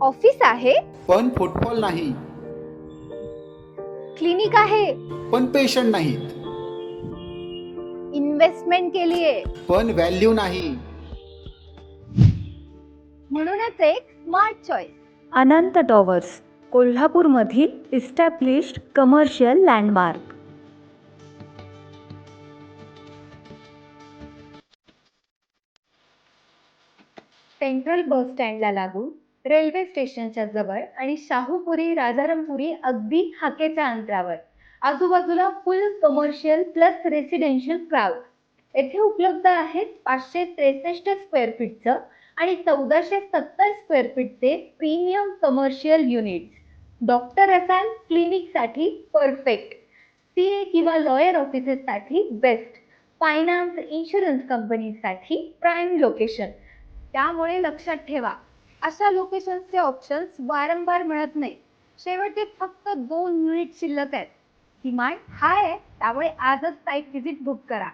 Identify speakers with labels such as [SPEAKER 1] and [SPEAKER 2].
[SPEAKER 1] Office आहे,
[SPEAKER 2] पण footfall नाही.
[SPEAKER 1] क्लिनिक आहे,
[SPEAKER 2] पण पेशंट नाहीत.
[SPEAKER 1] इन्व्हेस्टमेंट केलीये,
[SPEAKER 2] पण व्हॅल्यू नाही.
[SPEAKER 1] म्हणूनच एक स्मार्ट चॉईस.
[SPEAKER 3] अनंत टॉवर्स, कोल्हापूरमधील established commercial landmark.
[SPEAKER 1] Central bus स्टँडला लागून, रेल्वे स्टेशनच्या जवळ आणि शाहूपुरी राजारामपुरी अगदी हाकेच्या अंतरावर. आजूबाजूला full commercial plus residential crowd. येथे उपलब्ध आहेत 563 स्क्वेअर फीटचं आणि 1470 स्क्वेअर फीटचे प्रीमियम कमर्शियल युनिट्स. डॉक्टर असाल क्लिनिकसाठी परफेक्ट, सीए किंवा लॉयर ऑफिसेससाठी बेस्ट, फायनान्स इन्शुरन्स कंपनीसाठी प्राईम लोकेशन. त्यामुळे लक्षात ठेवा, अशा लोकेशनचे ऑप्शन्स वारंवार मिळत नाही. शेवटचे फक्त 2 युनिट शिल्लक आहेत. डिमांड हाय आहे, त्यामुळे आजच साईट व्हिजिट बुक करा.